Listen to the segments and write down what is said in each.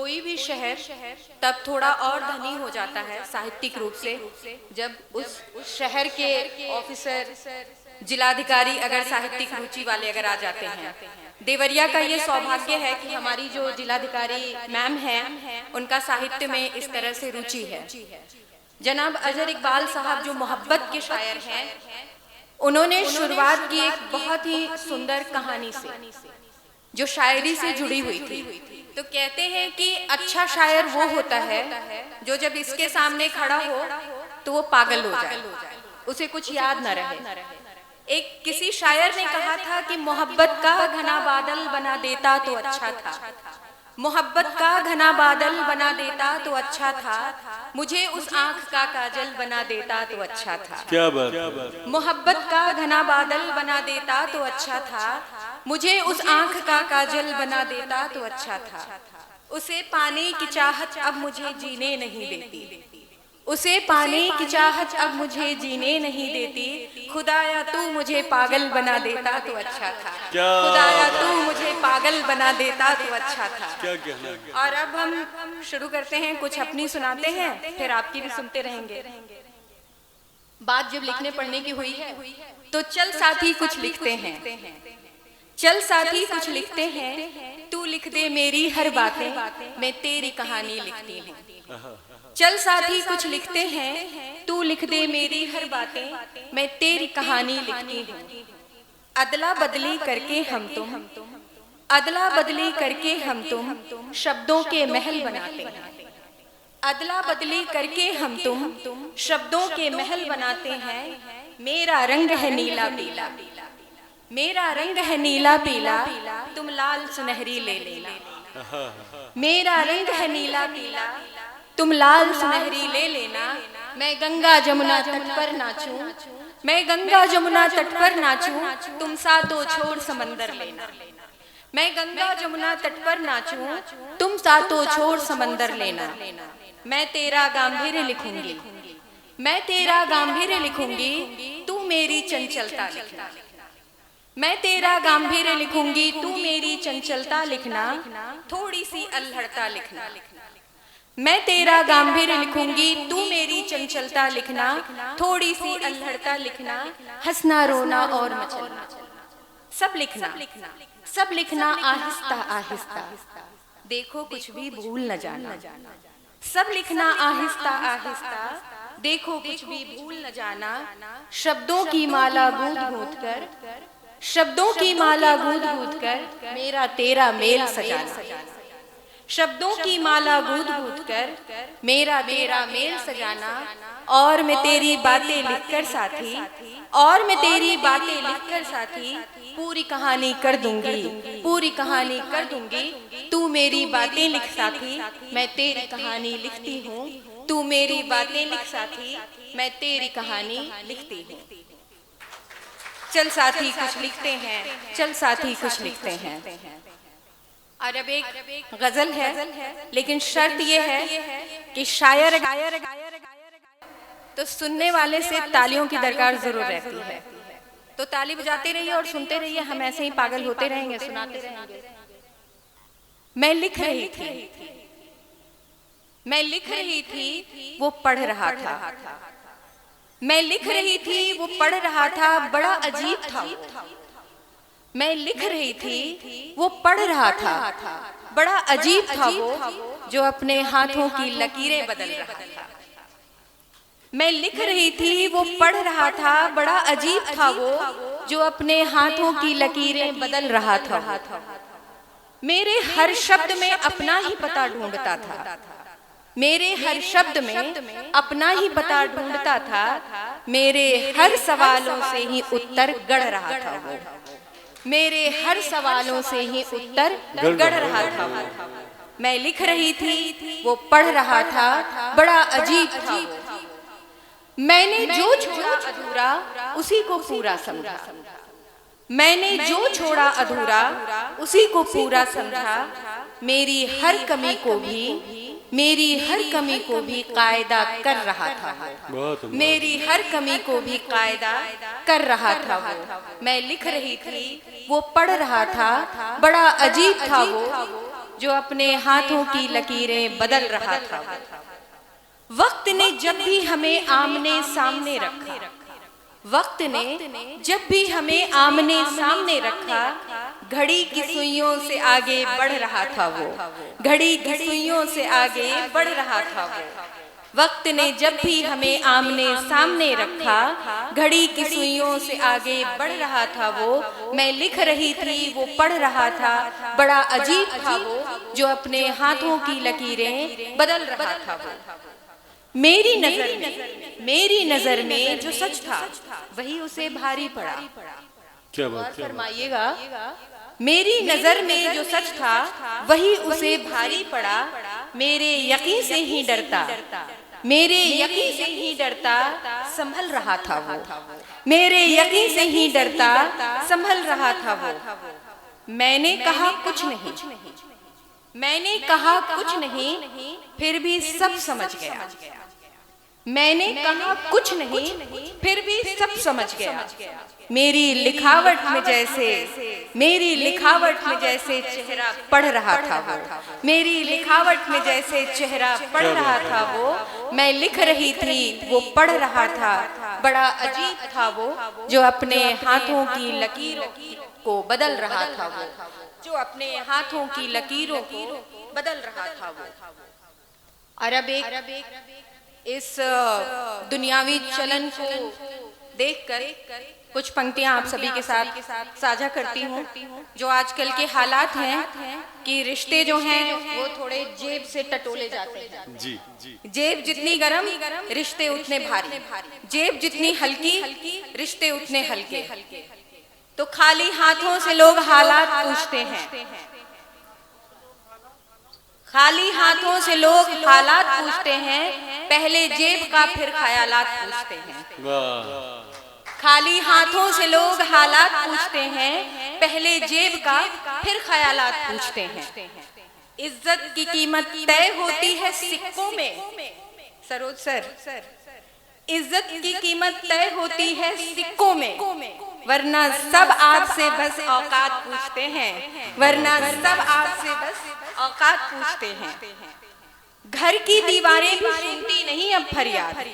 कोई भी शहर तब थोड़ा और धनी हो जाता है साहित्यिक रूप से जब उस शहर के ऑफिसर, जिलाधिकारी अगर साहित्यिक रुचि वाले अगर आ जाते हैं। देवरिया का ये सौभाग्य है कि हमारी जो जिलाधिकारी मैम हैं, उनका साहित्य में इस तरह से रुचि है। जनाब अजहर इकबाल साहब जो मोहब्बत के शायर हैं, उन्होंने शुरुआत की एक बहुत ही सुंदर कहानी से जो शायरी से जुड़ी हुई थी। तो कहते हैं कि अच्छा शायर वो होता है जो जब इसके सामने खड़ा हो तो वो पागल हो जाए, उसे कुछ याद न रहे। एक किसी शायर ने कहा था कि मोहब्बत का घना बादल बना देता तो अच्छा था, मोहब्बत का घना बादल बना देता तो अच्छा था, मुझे उस आंख का काजल बना देता तो अच्छा था। क्या बात। मोहब्बत का घना बादल बना देता तो अच्छा था, मुझे उस आंख का काजल बना देता तो अच्छा था। उसे पाने की चाहत अब मुझे जीने नहीं देती, उसे पाने की चाहत अब मुझे जीने नहीं देती, खुदाया तू मुझे पागल बना देता तो अच्छा था, खुदाया तू मुझे पागल बना देता तो अच्छा था। क्या कहना। और अब हम शुरू करते हैं, कुछ अपनी सुनाते हैं, फिर आपकी भी सुनते रहेंगे। बात जब लिखने पढ़ने की हुई है तो चल साथी कुछ लिखते हैं, चल साथी कुछ लिखते हैं, तू लिख दे मेरी हर बातें, मैं तेरी कहानी लिखती हूँ। चल साथी कुछ लिखते हैं, तू लिख दे मेरी हर बातें, मैं तेरी कहानी लिखती हूँ। अदला बदली करके हम तुम, अदला बदली करके हम तुम शब्दों के महल बनाते हैं, अदला बदली करके हम तुम शब्दों के महल बनाते हैं। मेरा रंग है नीला पीला, मेरा रंग है नीला पीला, तुम लाल सुनहरी ले लेना। मेरा रंग है नीला पीला, तुम लाल सुनहरी ले लेना। मैं गंगा जमुना तट पर नाचूं, मैं गंगा जमुना तट पर नाचूं, तुम सातों छोर समंदर लेना। मैं गंगा जमुना तट पर नाचूं, तुम सातों छोर समंदर लेना। मैं तेरा गांभीर्य लिखूंगी, मैं तेरा गांभीर्य लिखूंगी, तू मेरी चंचलता लिखना। मैं तेरा गांभीर्य लिखूंगी, तू मेरी चंचलता लिखना, थोड़ी सी अल्हड़ता लिखना। मैं तेरा गांभीर्य लिखूंगी, तू मेरी चंचलता लिखना, थोड़ी सी अल्हड़ता लिखना, हंसना रोना और मचलना। सब लिखना, सब लिखना आहिस्ता आहिस्ता, देखो कुछ भी भूल न जाना। सब लिखना आहिस्ता आहिस्ता, देखो कुछ भी भूल न जाना। शब्दों की माला गूंथ गूंथ कर, शब्दों की माला गूंथ गूंथ कर मेरा तेरा मेल सजाना। शब्दों की माला गूंथ गूंथ कर मेरा तेरा मेल सजाना। और मैं तेरी बातें लिखकर साथी, और मैं तेरी बातें लिखकर साथी, पूरी कहानी कर दूंगी, पूरी कहानी कर दूंगी। तू मेरी बातें लिख साथी, मैं तेरी कहानी लिखती हूँ। तू मेरी बातें लिख साथी, मैं तेरी कहानी लिखती हूँ। चल साथी कुछ लिखते हैं, चल साथी कुछ लिखते हैं। और अब एक गजल है, लेकिन शर्त यह है कि शायर गायर तो सुनने वाले से तालियों की दरकार जरूर रहती है। तो ताली बजाते रहिए और सुनते रहिए, हम ऐसे ही पागल होते रहेंगे, सुनाते रहेंगे। मैं लिख रही थी, मैं लिख रही थी, वो पढ़ रहा था। मैं लिख रही थी, वो पढ़ रहा था, बड़ा अजीब था वो। मैं लिख रही थी, वो पढ़ रहा था, बड़ा अजीब था वो, जो अपने हाथों की लकीरें बदल रहा था। मैं लिख रही थी, वो पढ़ रहा था, बड़ा अजीब था वो, जो अपने हाथों की लकीरें बदल रहा था। मेरे हर शब्द में अपना ही पता ढूंढता था, मेरे हर शब्द में अपना ही पता ढूंढता था। मेरे हर सवालों से ही उत्तर गढ़ रहा था वो, मेरे हर सवालों से ही उत्तर गढ़ रहा था वो। मैं लिख रही थी, वो पढ़ रहा था, बड़ा अजीब था वो। मैंने जो छोड़ा अधूरा, उसी को पूरा समझा। मैंने जो छोड़ा अधूरा, उसी को पूरा समझा। मेरी हर कमी को भी, मेरी हर कमी को भी कायदा कर रहा था वो, मेरी हर कमी को भी कायदा कर रहा था वो। मैं लिख रही थी, वो पढ़ रहा था, बड़ा अजीब था वो, जो अपने हाथों की लकीरें बदल रहा था वो। वक्त ने जब भी हमें आमने सामने रखा, वक्त ने जब भी हमें आमने सामने रखा, घड़ी की सुइयों से आगे बढ़ रहा था वो, घड़ी की सुइयों से आगे बढ़ रहा था वो। वक्त ने जब भी हमें आमने सामने रखा, घड़ी की सुइयों से आगे बढ़ रहा था वो। मैं लिख रही थी, वो पढ़ रहा था, बड़ा अजीब था वो, जो अपने हाथों की लकीरें बदल रहा था वो। मेरी नजर में जो सच था वही उसे भारी पड़ा। क्या बात, फरमाइएगा, मेरी नजर में जो सच था वही उसे भारी पड़ा। मेरे यकीन से ही डरता, मेरे यकीन से ही डरता संभल रहा था वो, मेरे यकीन से ही डरता संभल रहा था वो। मैंने कहा कुछ नहीं, मैंने कहा कुछ नहीं, फिर भी सब समझ गया। मैंने कहा कुछ नहीं, फिर भी सब समझ गया। मेरी लिखावट में जैसे, मेरी लिखावट में जैसे चेहरा पढ़ रहा था वो, मेरी लिखावट में जैसे चेहरा पढ़ रहा था वो। मैं लिख रही थी, वो पढ़ रहा था, बड़ा अजीब था वो, जो अपने हाथों की लकीरों को बदल रहा था वो, जो अपने हाथों की लकीरों को बदल रहा था वो। और अब एक इस दुनियावी चलन को देखकर कुछ पंक्तियां आप सभी के साथ साझा करती हूँ। जो आजकल के हालात हैं कि रिश्ते जो हैं वो थोड़े जेब से टटोले जाते हैं। जी जी। जेब जितनी गरम, रिश्ते उतने भारी, जेब जितनी हल्की, रिश्ते उतने हल्के। तो खाली हाथों से लोग हालात पूछते हैं, खाली हाथों से लोग हालात पूछते हैं, पहले जेब का फिर ख्यालात पूछते हैं। वाह। खाली हाथों से लोग हालात पूछते हैं, पहले जेब का फिर ख्यालात पूछते हैं। इज्जत की कीमत तय होती है सिक्कों में, सरोज सर, इज्जत की कीमत तय होती है सिक्कों में, वरना सब आपसे बस औकात पूछते हैं, वरना सब आपसे बस औकात पूछते हैं। घर की दीवारें भी सुनती नहीं अब फरियाद,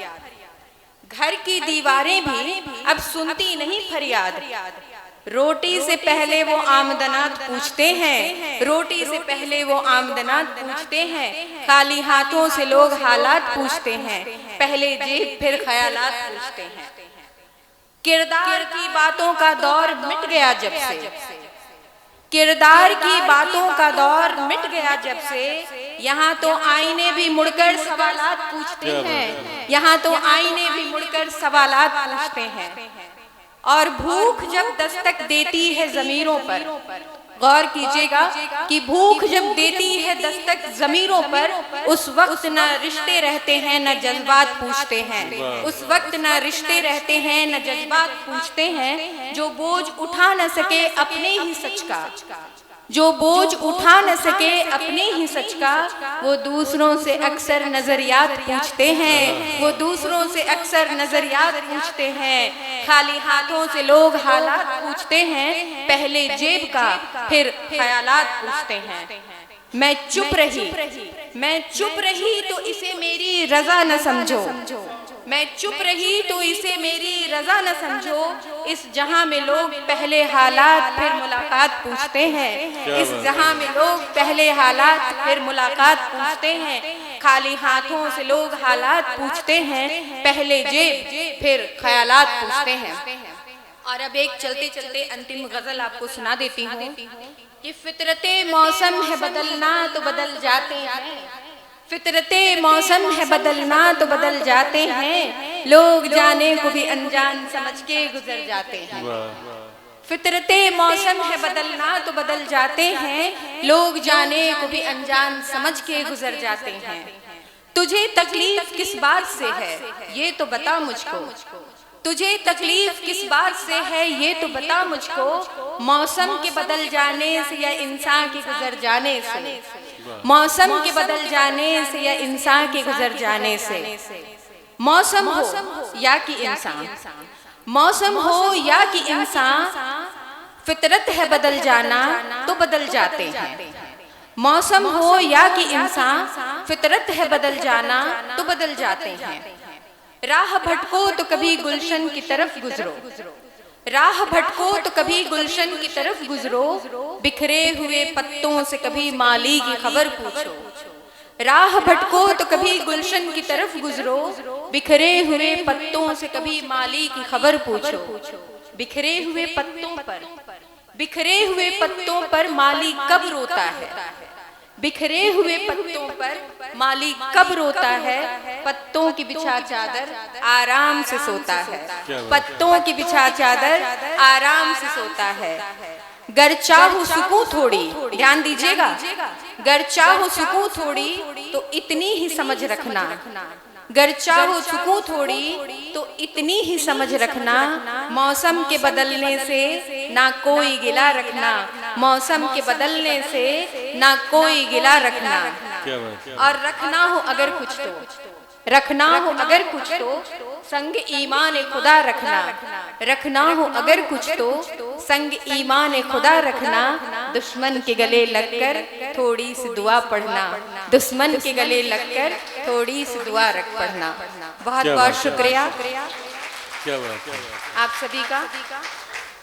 घर की दीवारें भी अब सुनती नहीं फरियाद। रोटी से पहले वो आमदनात पूछते हैं, रोटी से पहले वो आमदनात पूछते हैं। खाली हाथों से लोग हालात पूछते हैं, पहले जेब फिर ख्यालात पूछते हैं। किरदार की बातों का दौर मिट गया जब से, किरदार की बातों का दौर मिट गया जब से। यहाँ तो आईने भी मुड़कर सवालात पूछते हैं, यहाँ तो आईने भी मुड़कर सवालात पूछते हैं। और भूख जब दस्तक देती है ज़मीरों पर, गौर कीजिएगा कि भूख जब देती है दस्तक ज़मीरों पर, उस वक्त न रिश्ते रहते हैं न जज्बात पूछते हैं, उस वक्त न रिश्ते रहते हैं न जज्बात पूछते हैं। जो बोझ उठा न सके अपने ही सच का, जो बोझ उठा न सके अपने ही सच का, वो दूसरों से अक्सर नजरियात पूछते हैं, वो दूसरों से अक्सर नजरियात पूछते हैं। खाली हाथों से लोग हालात पूछते हैं, पहले जेब का फिर ख्यालात पूछते हैं। मैं चुप रही, मैं चुप रही तो इसे मेरी रजा न समझो, मैं चुप रही तो इसे मेरी रजा न समझो। इस जहां में लोग पहले हालात फिर मुलाकात पूछते हैं, इस जहां में लोग पहले हालात फिर मुलाकात पूछते हैं। खाली हाथों से लोग हालात पूछते हैं, पहले जेब फिर ख्यालात पूछते हैं। और अब एक चलते चलते अंतिम गजल आपको सुना देती हूँ कि फितरते मौसम है बदलना तो बदल जाते हैं, फितरते मौसम है बदलना तो बदल जाते हैं। लोग जाने को भी अनजान समझ के गुजर जाते हैं। फितरते मौसम है बदलना तो बदल जाते हैं, लोग जाने को भी अनजान समझ के गुजर जाते हैं। तुझे तकलीफ किस बात से है ये तो बता मुझको, तुझे तकलीफ किस बात से है ये तो बता मुझको। मौसम के बदल जाने से या इंसान के गुजर जाने से, मौसम के बदल जाने से या इंसान के गुजर जाने से। मौसम हो या कि इंसान, मौसम हो या कि इंसान, फितरत है बदल जाना तो बदल जाते हैं। मौसम हो या कि इंसान, फितरत है बदल जाना तो बदल जाते हैं। राह भटको तो कभी गुलशन की तरफ गुजरो, राह भटको तो कभी गुलशन की तरफ गुजरो, बिखरे हुए पत्तों से कभी माली की खबर पूछो। राह भटको तो कभी गुलशन की तरफ गुजरो, बिखरे हुए पत्तों से कभी माली की खबर पूछो। बिखरे हुए पत्तों पर, बिखरे हुए पत्तों पर माली कब रोता है, बिखरे हुए पत्तों पर माली कब रोता है। पत्तों की बिछा चादर आराम से सोता है, पत्तों की बिछा चादर आराम से सोता है। गर चाहो सुकून थोड़ी, ध्यान दीजिएगा, गर चाहो सुकून थोड़ी तो इतनी ही समझ रखना, गर चाहो सुकून थोड़ी तो इतनी ही समझ रखना। मौसम के बदलने से ना कोई गिला रखना, मौसम के बदलने से ना कोई गिला रखना। और रखना हो अगर कुछ तो, रखना हो अगर कुछ तो संग ईमान खुदा रखना, रखना हो अगर कुछ तो संग ईमान खुदा रखना। दुश्मन के गले लगकर थोड़ी सी दुआ पढ़ना, दुश्मन के गले लगकर थोड़ी सी दुआ रख पढ़ना। बहुत बहुत शुक्रिया क्या बात है आप सभी का।